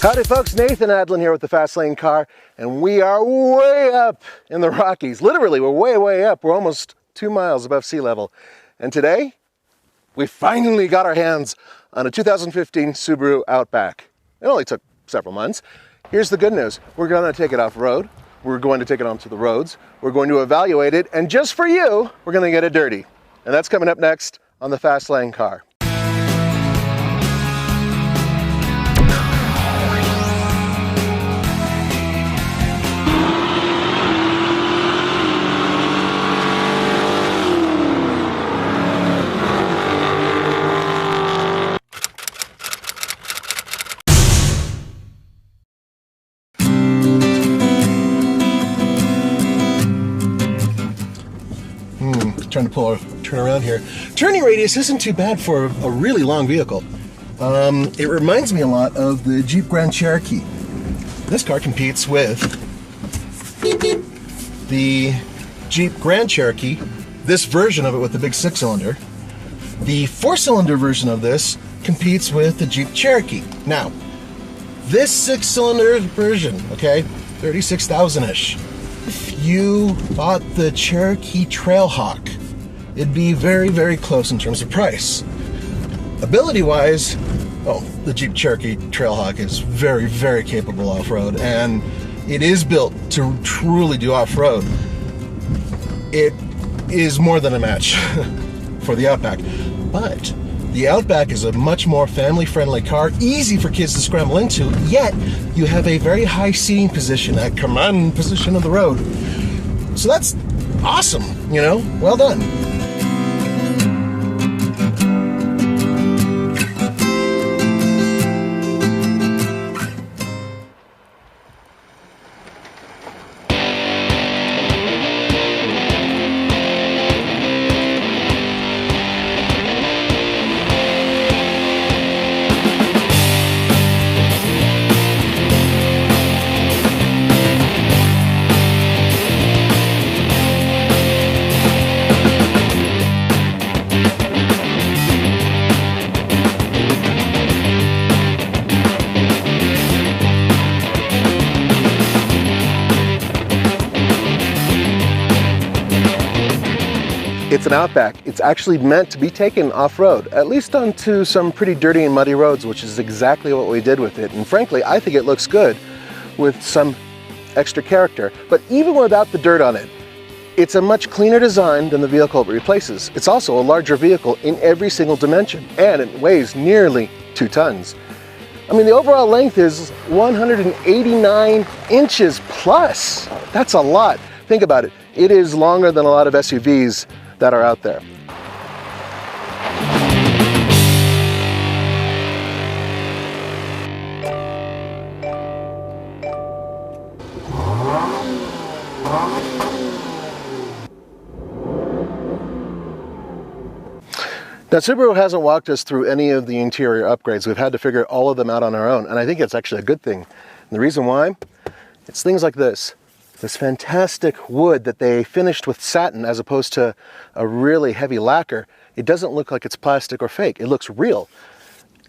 Howdy folks, Nathan Adlin here with the Fast Lane Car, and we are way up in the Rockies. Literally, we're way up. We're almost 2 miles above sea level. And today, we finally got our hands on a 2015 Subaru Outback. It only took several months. Here's the good news. We're gonna take it off-road. We're going to take it onto the roads. We're going to evaluate it, and just for you, we're gonna get it dirty. And that's coming up next on the Fast Lane Car. Trying to turn around here. Turning radius isn't too bad for a really long vehicle. It reminds me a lot of the Jeep Grand Cherokee. This car competes with the Jeep Grand Cherokee, this version of it with the big 6-cylinder. The 4-cylinder version of this competes with the Jeep Cherokee. Now, this 6-cylinder version, okay, 36,000-ish. If you bought the Cherokee Trailhawk, it'd be very close in terms of price. Ability-wise, the Jeep Cherokee Trailhawk is very capable off-road, and it is built to truly do off-road. It is more than a match for the Outback, but the Outback is a much more family-friendly car, easy for kids to scramble into, yet you have a very high seating position, a command position of the road. So that's awesome, you know, well done. It's an Outback. It's actually meant to be taken off-road, at least onto some pretty dirty and muddy roads, which is exactly what we did with it. And frankly, I think it looks good with some extra character. But even without the dirt on it, it's a much cleaner design than the vehicle it replaces. It's also a larger vehicle in every single dimension, and it weighs nearly 2 tons. I mean, the overall length is 189 inches plus. That's a lot. Think about it. It is longer than a lot of SUVs that are out there. Now, Subaru hasn't walked us through any of the interior upgrades. We've had to figure all of them out on our own, and I think it's actually a good thing. And the reason why? It's things like this fantastic wood that they finished with satin as opposed to a really heavy lacquer. It doesn't look like it's plastic or fake. It looks real.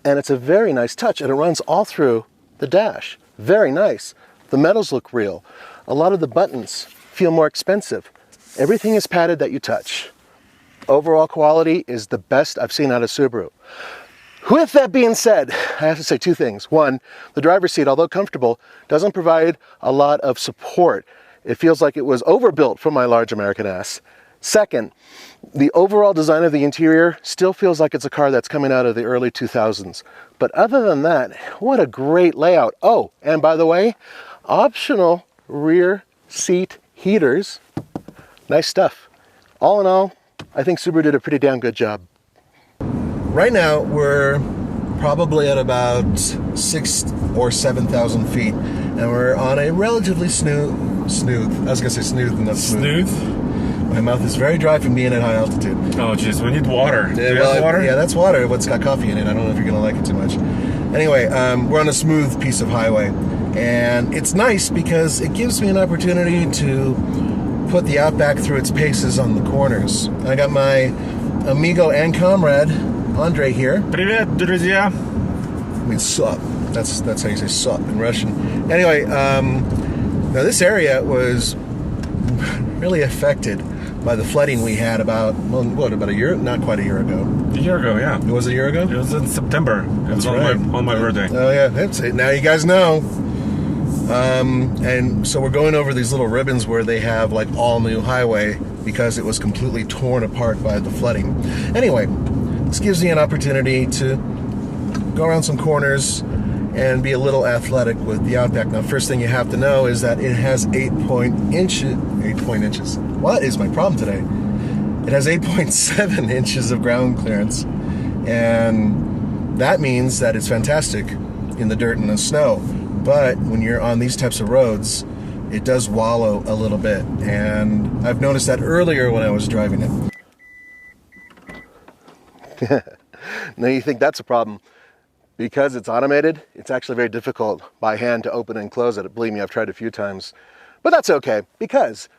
And it's a very nice touch, and it runs all through the dash. Very nice. The metals look real. A lot of the buttons feel more expensive. Everything is padded that you touch. Overall quality is the best I've seen out of Subaru. With that being said, I have to say 2 things. One, the driver's seat, although comfortable, doesn't provide a lot of support. It feels like it was overbuilt for my large American ass. Second, the overall design of the interior still feels like it's a car that's coming out of the early 2000s. But other than that, what a great layout. Oh, and by the way, optional rear seat heaters. Nice stuff. All in all, I think Subaru did a pretty damn good job. Right now, we're probably at about 6,000 or 7,000 feet, and we're on a relatively smooth. I was gonna say smooth, and not smooth. My mouth is very dry from being at high altitude. Oh, jeez, we need water. Do you have water? Yeah, that's water. What's got coffee in it? I don't know if you're gonna like it too much. Anyway, we're on a smooth piece of highway, and it's nice because it gives me an opportunity to put the Outback through its paces on the corners. I got my amigo and comrade Andre here. Привет, друзья. I mean, sup. That's how you say "sup" in Russian. Anyway, now this area was really affected by the flooding we had about a year? Not quite a year ago. A year ago, yeah. It was a year ago? It was in September. It was on my birthday. Oh yeah, that's it. Now you guys know. And so we're going over these little ribbons where they have like all new highway because it was completely torn apart by the flooding. Anyway, this gives you an opportunity to go around some corners and be a little athletic with the Outback. Now, first thing you have to know is that it has 8 point inches. What is my problem today? It has 8.7 inches of ground clearance, and that means that it's fantastic in the dirt and the snow. But when you're on these types of roads, it does wallow a little bit, and I've noticed that earlier when I was driving it. Now you think that's a problem. Because it's automated, it's actually very difficult by hand to open and close it. Believe me, I've tried a few times. But that's okay, because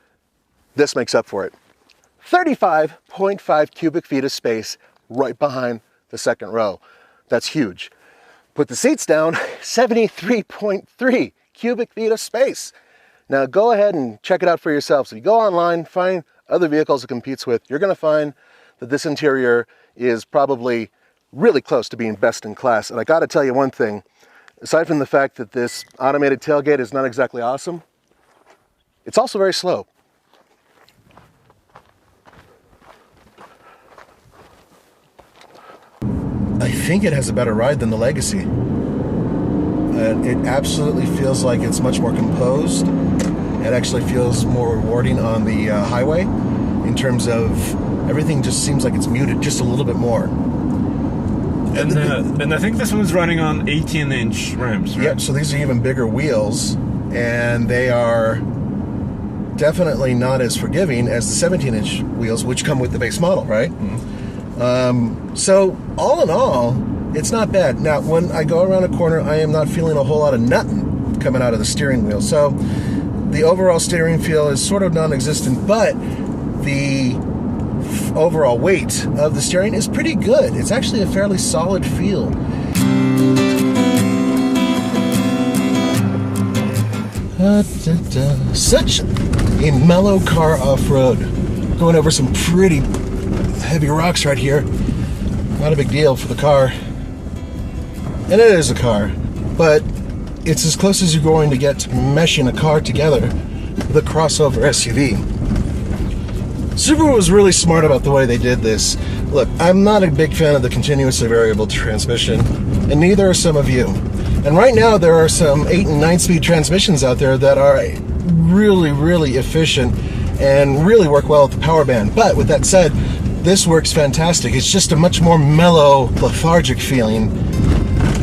this makes up for it. 35.5 cubic feet of space right behind the second row. That's huge. Put the seats down, 73.3 cubic feet of space. Now go ahead and check it out for yourself. So you go online, find other vehicles it competes with. You're gonna find that this interior is probably really close to being best in class. And I gotta tell you one thing, aside from the fact that this automated tailgate is not exactly awesome, it's also very slow. I think it has a better ride than the Legacy. It absolutely feels like it's much more composed. It actually feels more rewarding on the highway in terms of everything just seems like it's muted just a little bit more. And I think this one's running on 18-inch rims, right? Yep, so these are even bigger wheels, and they are definitely not as forgiving as the 17-inch wheels, which come with the base model, right? Mm-hmm. So all in all, it's not bad. Now, when I go around a corner, I am not feeling a whole lot of nutting coming out of the steering wheel. So the overall steering feel is sort of non-existent, but the overall weight of the steering is pretty good. It's actually a fairly solid feel. Such a mellow car off-road. Going over some pretty heavy rocks right here. Not a big deal for the car. And it is a car, but it's as close as you're going to get to meshing a car together with a crossover SUV. Subaru was really smart about the way they did this. Look, I'm not a big fan of the continuously variable transmission, and neither are some of you. And right now there are some 8 and 9-speed transmissions out there that are really, really efficient and really work well with the power band. But with that said, this works fantastic. It's just a much more mellow, lethargic feeling.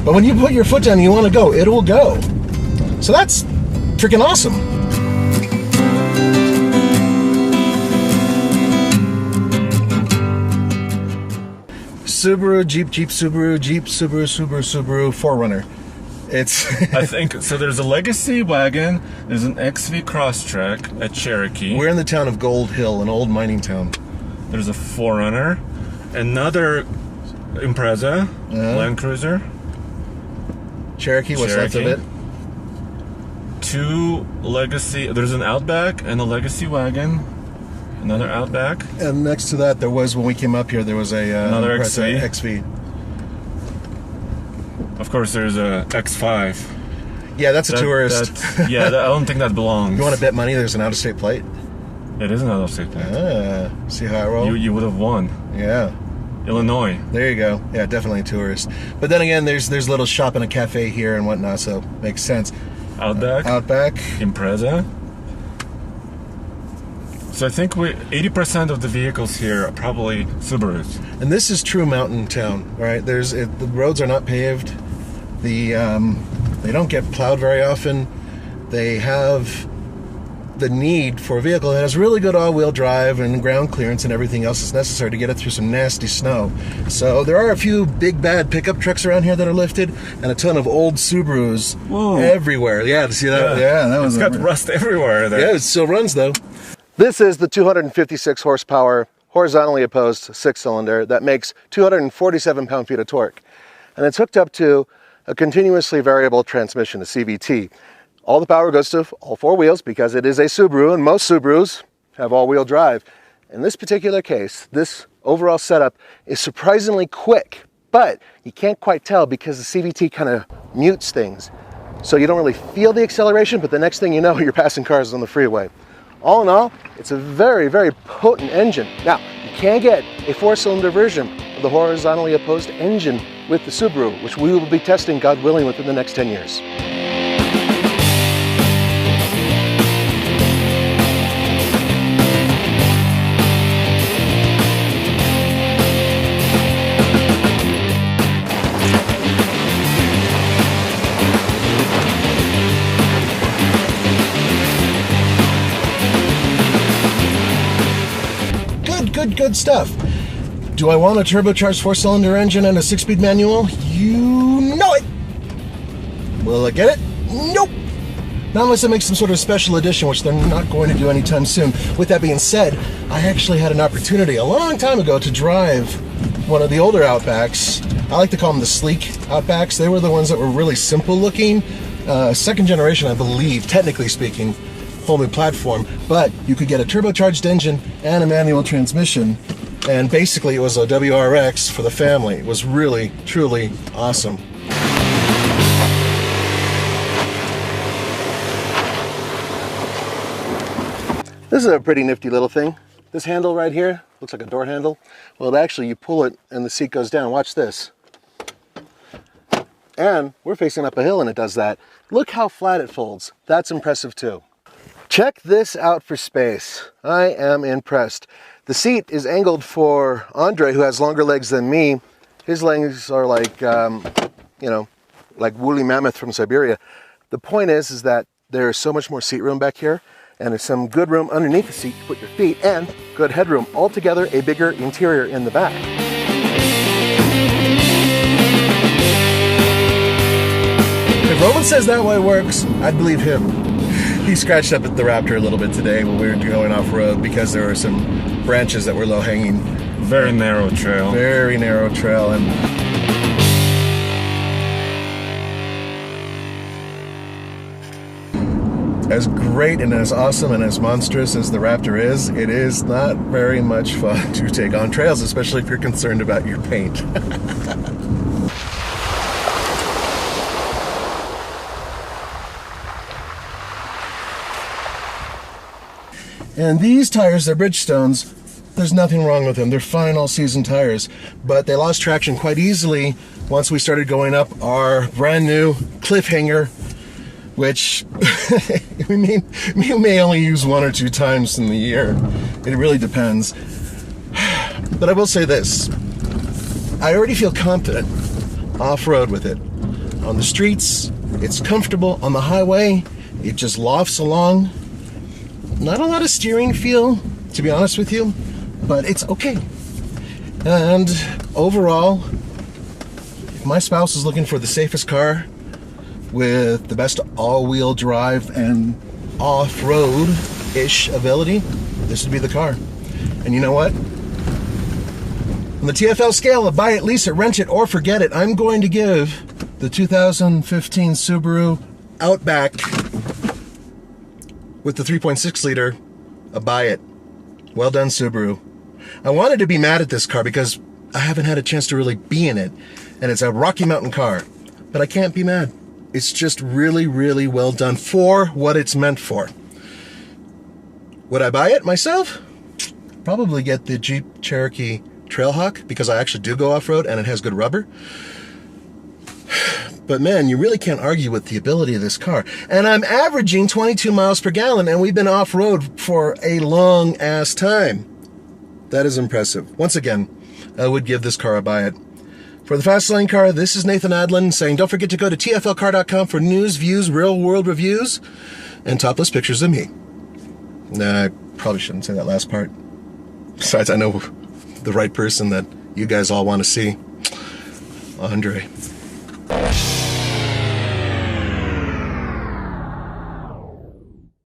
But when you put your foot down and you want to go, it will go. So that's freaking awesome. Subaru, Jeep, Subaru, Jeep, Subaru, 4Runner. It's I think so. There's a Legacy wagon. There's an XV Crosstrek, a Cherokee. We're in the town of Gold Hill, an old mining town. There's a 4Runner, another Impreza, Land Cruiser, Cherokee. What's left of it? 2 Legacy. There's an Outback and a Legacy wagon. Another Outback. And next to that, there was, when we came up here, there was another XV. XV. Of course, there's a X5. Yeah, that's a tourist. I don't think that belongs. You want to bet money there's an out-of-state plate? It is an out-of-state plate. See how I roll? You would have won. Yeah. Illinois. There you go. Yeah, definitely a tourist. But then again, there's little shop and a cafe here and whatnot, so makes sense. Outback. Outback. Impreza. So I think 80% of the vehicles here are probably Subarus. And this is true mountain town, right? The roads are not paved. They don't get plowed very often. They have the need for a vehicle that has really good all-wheel drive and ground clearance and everything else that's necessary to get it through some nasty snow. So there are a few big bad pickup trucks around here that are lifted, and a ton of old Subarus everywhere. Yeah, to see that? Yeah, that was. It's got rust everywhere there. Yeah, it still runs though. This is the 256 horsepower horizontally opposed 6-cylinder that makes 247 pound-feet of torque, and it's hooked up to a continuously variable transmission, a CVT. All the power goes to all four wheels because it is a Subaru, and most Subarus have all-wheel drive. In this particular case, this overall setup is surprisingly quick, but you can't quite tell because the CVT kind of mutes things. So you don't really feel the acceleration, but the next thing you know, you're passing cars on the freeway. All in all, it's a very, very potent engine. Now, you can get a 4-cylinder version of the horizontally opposed engine with the Subaru, which we will be testing, God willing, within the next 10 years. Good stuff. Do I want a turbocharged 4-cylinder engine and a 6-speed manual? You know it. Will I get it? Nope. Not unless I make some sort of special edition, which they're not going to do anytime soon. With that being said, I actually had an opportunity a long time ago to drive one of the older Outbacks. I like to call them the sleek Outbacks. They were the ones that were really simple looking. Second generation, I believe, technically speaking. Whole new platform, but you could get a turbocharged engine and a manual transmission, and basically it was a WRX for the family. It was really, truly awesome. This is a pretty nifty little thing. This handle right here looks like a door handle. Well, actually you pull it and the seat goes down. Watch this. And we're facing up a hill and it does that. Look how flat it folds. That's impressive too. Check this out for space. I am impressed. The seat is angled for Andre, who has longer legs than me. His legs are like, you know, like woolly mammoth from Siberia. The point is that there's so much more seat room back here, and there's some good room underneath the seat to put your feet, and good headroom. Altogether, a bigger interior in the back. If Roman says that way works, I'd believe him. He scratched up at the Raptor a little bit today when we were going off-road because there were some branches that were low-hanging. Very narrow trail. Very narrow trail. And as great and as awesome and as monstrous as the Raptor is, it is not very much fun to take on trails, especially if you're concerned about your paint. And these tires, they're Bridgestones. There's nothing wrong with them. They're fine all-season tires, but they lost traction quite easily once we started going up our brand new cliffhanger, which we may only use 1 or 2 times in the year. It really depends. But I will say this. I already feel confident off-road with it. On the streets, it's comfortable. On the highway, it just lofts along. Not a lot of steering feel, to be honest with you, but it's okay. And overall, if my spouse is looking for the safest car with the best all-wheel drive and off-road-ish ability, this would be the car. And you know what? On the TFL scale of buy it, lease it, rent it, or forget it, I'm going to give the 2015 Subaru Outback with the 3.6 liter a buy it. Well done, Subaru. I wanted to be mad at this car because I haven't had a chance to really be in it, and it's a Rocky Mountain car, but I can't be mad. It's just really, really well done for what it's meant for. Would I buy it myself? Probably get the Jeep Cherokee Trailhawk because I actually do go off-road and it has good rubber. But man, you really can't argue with the ability of this car. And I'm averaging 22 miles per gallon, and we've been off-road for a long-ass time. That is impressive. Once again, I would give this car a buy it. For the Fast Lane Car, this is Nathan Adlin saying don't forget to go to tflcar.com for news, views, real-world reviews, and topless pictures of me. Nah, I probably shouldn't say that last part. Besides, I know the right person that you guys all want to see. Andre.